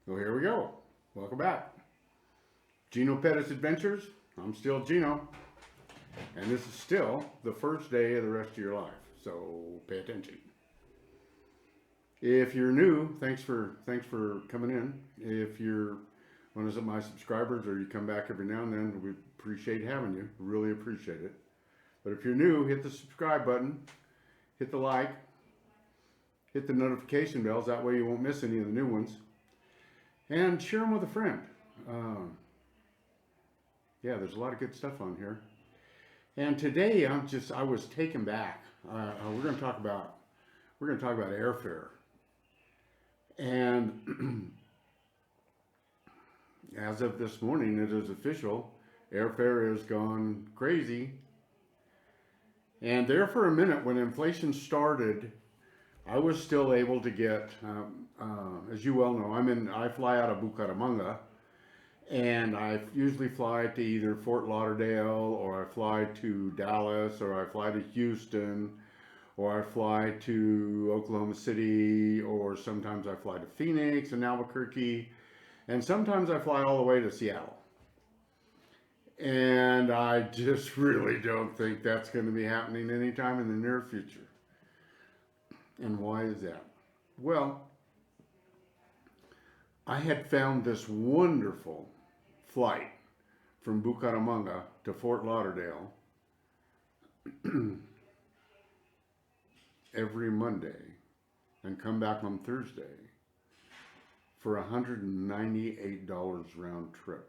So here we go. Welcome back. Gino Pettis Adventures. I'm still Gino, and this is still the first day of the rest of your life. So pay attention. If you're new, thanks for coming in. If you're one of my subscribers or you come back every now and then, we appreciate having you. Really appreciate it. But if you're new, hit the subscribe button, hit the like, hit the notification bells. That way you won't miss any of the new ones. And share them with a friend. Um, yeah, there's a lot of good stuff on here. And today I was taken back. We're going to talk about airfare. And as of this morning, it is official. Airfare has gone crazy. And there for a minute, when inflation started, I was still able to get, as you well know, I fly out of Bucaramanga, and I usually fly to either Fort Lauderdale, or I fly to Dallas, or I fly to Houston, or I fly to Oklahoma City, or sometimes I fly to Phoenix and Albuquerque, and sometimes I fly all the way to Seattle. And I just really don't think that's going to be happening anytime in the near future. And why is that? Well, I had found this wonderful flight from Bucaramanga to Fort Lauderdale every Monday and come back on Thursday for $198 round trip.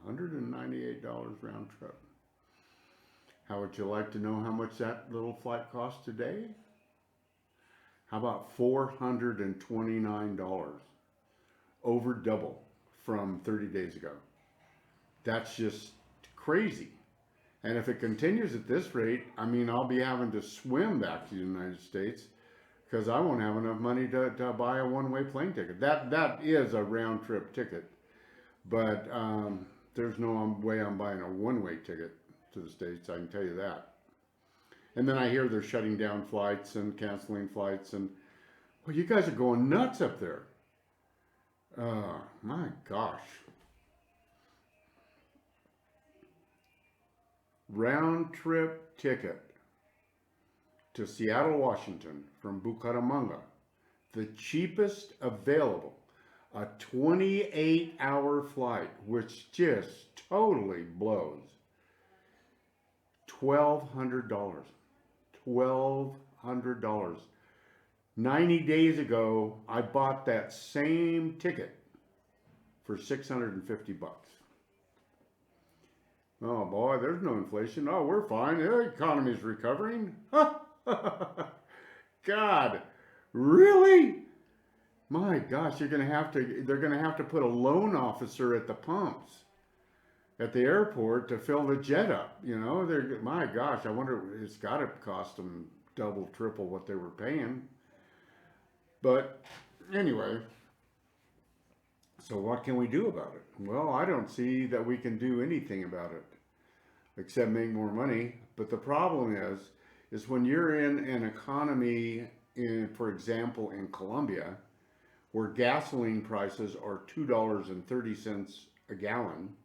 $198 round trip. How would you like to know how much that little flight costs today? How about $429? Over double from 30 days ago. That's just crazy. And if it continues at this rate, I'll be having to swim back to the United States because I won't have enough money to buy a one-way plane ticket. That is a round-trip ticket, but there's no way I'm buying a one-way ticket to the States, I can tell you that. And then I hear they're shutting down flights and canceling flights, and well, you guys are going nuts up there. My gosh. Round trip ticket to Seattle, Washington from Bucaramanga, the cheapest available, a 28-hour flight, which just totally blows. $1,200. $1,200. 90 days ago, I bought that same ticket for 650 bucks. Oh boy, there's no inflation. Oh, we're fine. The economy's recovering. God, really? My gosh, they're gonna have to put a loan officer at the pumps at the airport to fill the jet up. My gosh, I wonder, it's got to cost them double, triple what they were paying. But anyway, so what can we do about it? Well, I don't see that we can do anything about it except make more money. But the problem is when you're in an economy, for example, in Colombia, where gasoline prices are $2.30 a gallon,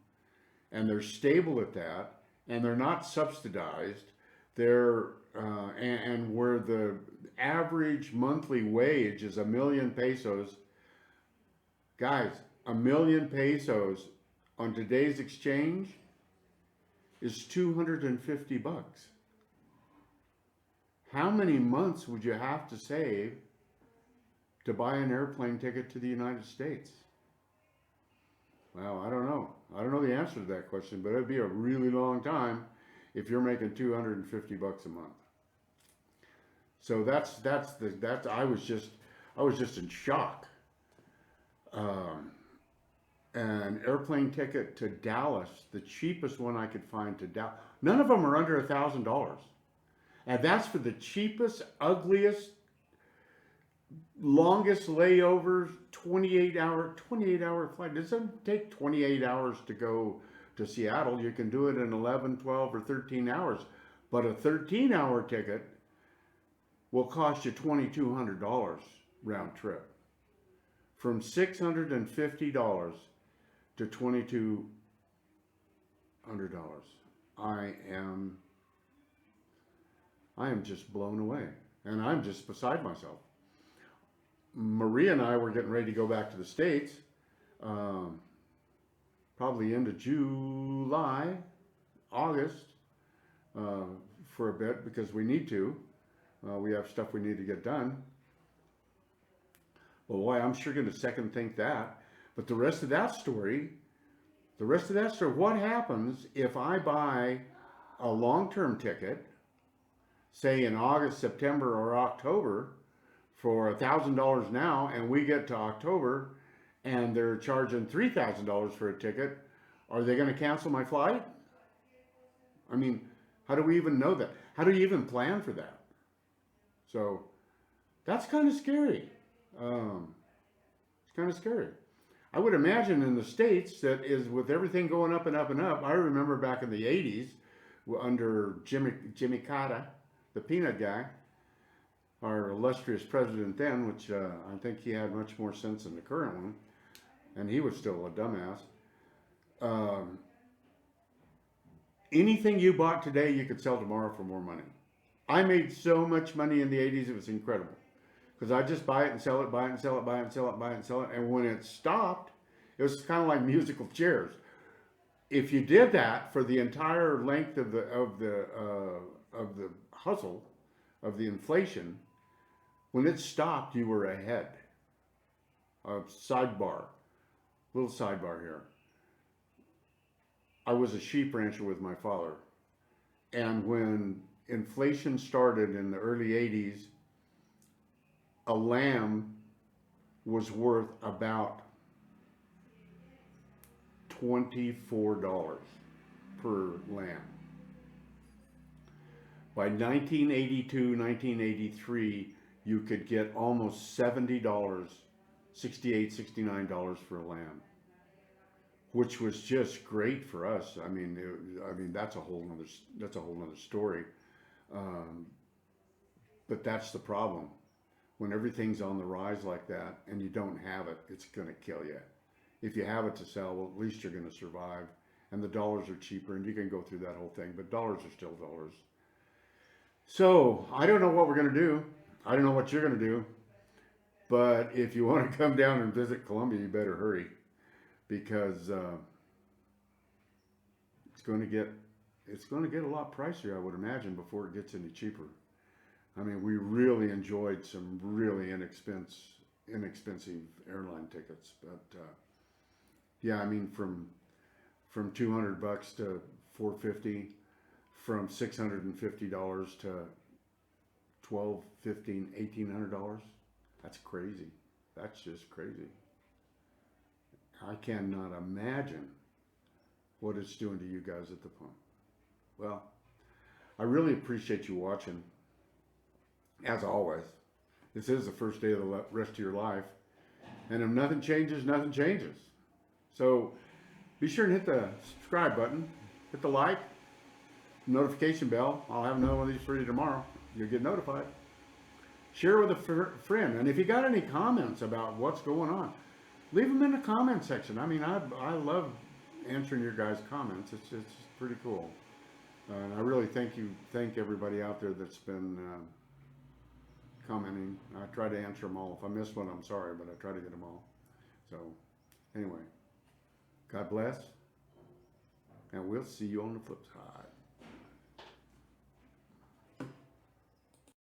and they're stable at that, and they're not subsidized, and where the average monthly wage is 1,000,000 pesos. Guys, 1,000,000 pesos on today's exchange is 250 bucks. How many months would you have to save to buy an airplane ticket to the United States? Well, I don't know. I don't know the answer to that question, but it'd be a really long time if you're making 250 bucks a month. So I was just in shock. An airplane ticket to Dallas, the cheapest one I could find to Dallas. None of them are under $1,000, and that's for the cheapest, ugliest, longest layovers. 28-hour flight. It doesn't take 28 hours to go to Seattle. You can do it in 11, 12, or 13 hours. But a 13-hour ticket will cost you $2,200 round trip from $650 to $2,200. I am just blown away, and I'm just beside myself. Maria and I were getting ready to go back to the States, probably into July, August, for a bit because we need to. We have stuff we need to get done. Well, boy, I'm sure going to second think that. But the rest of that story, what happens if I buy a long-term ticket, say in August, September, or October, for $1,000 now, and we get to October and they're charging $3,000 for a ticket? Are they going to cancel my flight? I mean, how do we even know that? How do you even plan for that? So that's kind of scary. It's kind of scary. I would imagine in the States that is with everything going up and up and up. I remember back in the 80s under Jimmy Carter, the peanut guy, our illustrious president then, which I think he had much more sense than the current one, and he was still a dumbass. Anything you bought today, you could sell tomorrow for more money. I made so much money in the 80s, it was incredible. Because I just buy it and sell it, buy it and sell it, buy it and sell it, buy it and sell it. And when it stopped, it was kind of like musical chairs. If you did that for the entire length of the hustle, of the inflation, when it stopped, you were ahead. Little sidebar here. I was a sheep rancher with my father. And when inflation started in the early 80s, a lamb was worth about $24 per lamb. By 1982, 1983, you could get almost $70, $68, $69 for a lamb, which was just great for us. I mean, that's a whole nother story. But that's the problem. When everything's on the rise like that and you don't have it, it's going to kill you. If you have it to sell, well, at least you're going to survive. And the dollars are cheaper, and you can go through that whole thing, but dollars are still dollars. So I don't know what we're going to do. I don't know what you're going to do. But if you want to come down and visit Colombia, you better hurry, because it's going to get a lot pricier, I would imagine, before it gets any cheaper. I mean, we really enjoyed some really inexpensive airline tickets, but yeah, I mean, from $200 to $450, from $650 to $1,200, $1,500, $1,800. That's crazy. That's just crazy. I cannot imagine what it's doing to you guys at the pump. Well, I really appreciate you watching. As always, this is the first day of the rest of your life. And if nothing changes, nothing changes. So be sure and hit the subscribe button, hit the like, notification bell. I'll have another one of these for you tomorrow. You'll get notified. Share with a friend. And if you got any comments about what's going on, leave them in the comment section. I mean, I love answering your guys' comments. It's pretty cool. And I really thank everybody out there that's been commenting. I try to answer them all. If I miss one, I'm sorry, but I try to get them all. So anyway, God bless, and we'll see you on the flip side.